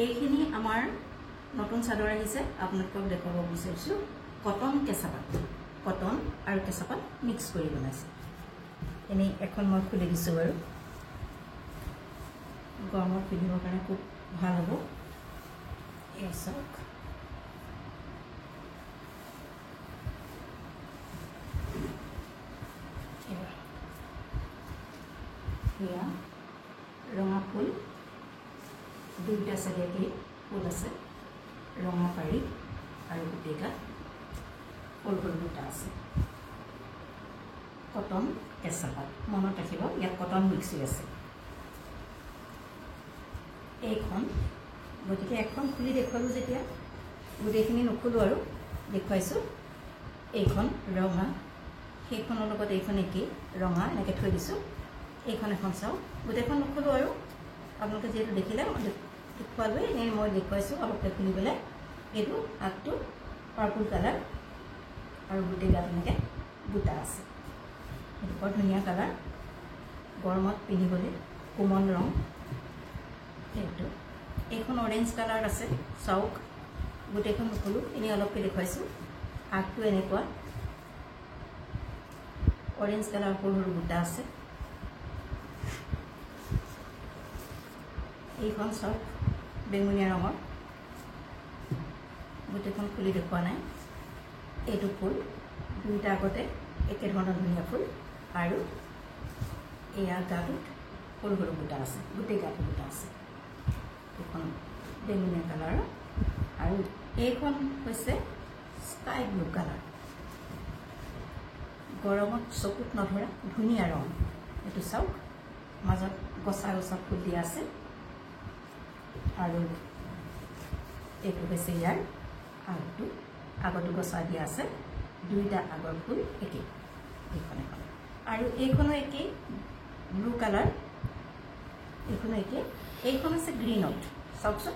এইখিনি আমাৰ নতুন চাদৰ আহিছে আপোনালোকক দেখাব বিচাৰিছো কটন কেঁচাপাত কটন আৰু কেঁচাপাত মিক্স কৰি বনাইছে এনে এখন মই খুলি দিছো বাৰু গৰমত পিন্ধিবৰ কাৰণে খুব ভাল হ'ব এই চাওক এয়া ৰঙা ফুল দুইটা চাইডে ফুল আছে ৰঙা পাৰি আৰু গোটেইটা সৰু সৰু দুটা আছে কটন কেঁচাপাত মনত ৰাখিব ইয়াত কটন মিক্স হৈ আছে এইখন গতিকে এখন খুলি দেখুৱালোঁ যেতিয়া গোটেইখিনি নুখুলোঁ আৰু দেখুৱাইছোঁ এইখন ৰঙা সেইখনৰ লগত এইখন একেই ৰঙা এনেকৈ থৈ দিছোঁ এইখন এখন চাওঁ গোটেইখন নুখুলোঁ আৰু আপোনালোকে যিহেতু দেখিলে মই দেখুৱালোৱে এনেই মই দেখুৱাইছোঁ অলপকৈ খুলি পেলাই এইটো আগটো পাৰ্পল কালাৰ আৰু গোটেই গাত এনেকৈ বুটা আছে এইটো বৰ ধুনীয়া কালাৰ গৰমত পিন্ধিবলৈ কোমল ৰং এইটো এইখন অৰেঞ্জ কালাৰ আছে চাওক গোটেইখন নুখুলোঁ এনেই অলপকৈ দেখুৱাইছোঁ আগটো এনেকুৱা অৰেঞ্জ কালাৰ সৰু সৰু বুটা আছে এইখন চাওক বেঙুনীয়া ৰঙৰ গোটেইখন খুলি দেখুওৱা নাই এইটো ফুল দুইটা আগতে একেধৰণৰ ধুনীয়া ফুল আৰু এয়া গাটোত সৰু সৰু বুটা আছে গোটেই গাটো বুটা আছে এইখন বেঙুনীয়া কালাৰৰ আৰু এইখন হৈছে স্কাই ব্লু কালাৰ গৰমত চকুত নধৰা ধুনীয়া ৰং এইটো চাওক মাজত গছা গছা ফুল দিয়া আছে আৰু এইটো হৈছে ইয়াৰ আগটো আগতো গছা দিয়া আছে দুইটা আগৰ ফুল একেই এইখন এখন আৰু এইখনো একেই ব্লু কালাৰ এইখনো একেই এইখন আছে গ্ৰীণত চাওকচোন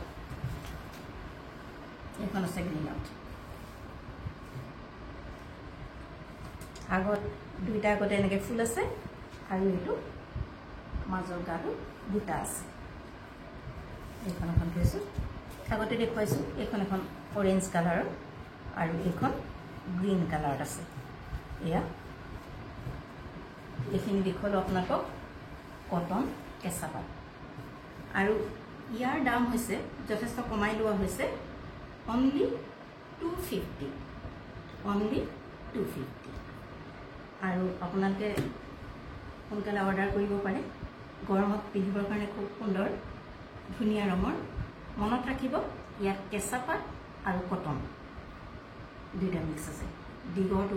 এইখন আছে গ্ৰীণত আগত দুইটা আগতে এনেকৈ ফুল আছে আৰু এইটো মাজৰ গাটো দুটা আছে এইখন এখন থৈছোঁ আগতে দেখুৱাইছোঁ এইখন এখন অৰেঞ্জ কালাৰৰ আৰু এইখন গ্ৰীণ কালাৰত আছে এয়া এইখিনি দেখুৱালোঁ আপোনালোকক কটন কেঁচাপাত আৰু ইয়াৰ দাম হৈছে যথেষ্ট কমাই লোৱা হৈছে অনলি 250 অনলি 250 আৰু আপোনালোকে সোনকালে অৰ্ডাৰ কৰিব পাৰে গৰমত পিন্ধিবৰ কাৰণে খুব সুন্দৰ ধুনীয়া ৰঙৰ মনত ৰাখিব ইয়াত কেঁচাপাত আৰু কটন দুইটা মিক্স আছে দীঘৰটো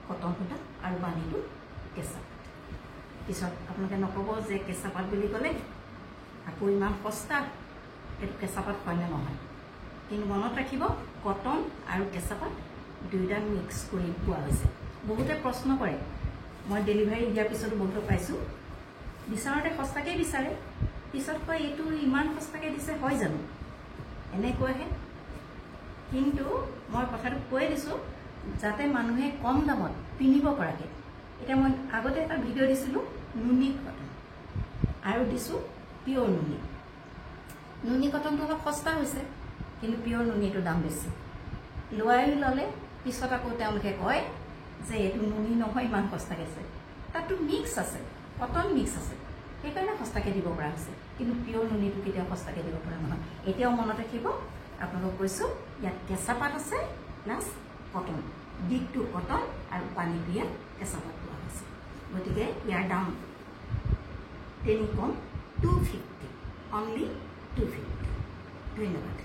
কটন সূতা আৰু বাণীটো কেঁচাপাত পিছত আপোনালোকে নক'ব যে কেঁচাপাত বুলি ক'লে আকৌ ইমান সস্তা এইটো কেঁচাপাত হয়নে নহয় কিন্তু মনত ৰাখিব কটন আৰু কেঁচাপাত দুইটা মিক্স কৰি পোৱা হৈছে বহুতে প্ৰশ্ন কৰে মই ডেলিভাৰী দিয়াৰ পিছতো বহুতো পাইছোঁ বিচাৰোঁতে সস্তাকৈ বিচাৰে পিছত কয় এইটো ইমান সস্তাকৈ দিছে হয় জানো এনেকুৱাহে কিন্তু মই কথাটো কৈ দিছোঁ যাতে মানুহে কম দামত পিন্ধিব পৰাকৈ এতিয়া মই আগতে এটা ভিডিঅ' দিছিলোঁ নুনি কটন আৰু দিছোঁ পিয়ৰ নুনি নুনি কটনটো অলপ সস্তা হৈছে কিন্তু পিয়ৰ নুনিটো দাম বেছি লোৱাই ল'লে পিছত আকৌ তেওঁলোকে কয় যে এইটো নুনি নহয় ইমান সস্তাকৈ আছে তাততো মিক্স আছে কটন মিক্স আছে সেইকাৰণে সস্তাকৈ দিব পৰা হৈছে কিন্তু পিয়ৰ নুনিটো কেতিয়াও সস্তাকৈ দিব পৰা নহয় এতিয়াও মনত ৰাখিব আপোনালোকক কৈছোঁ ইয়াত কেঁচাপাত আছে প্লাছ কটন দিগটো কটন আৰু পানীটো ইয়াত কেঁচাপাত পোৱা হৈছে গতিকে ইয়াৰ দাম তেনে কম 250 অনলি 250 ধন্যবাদ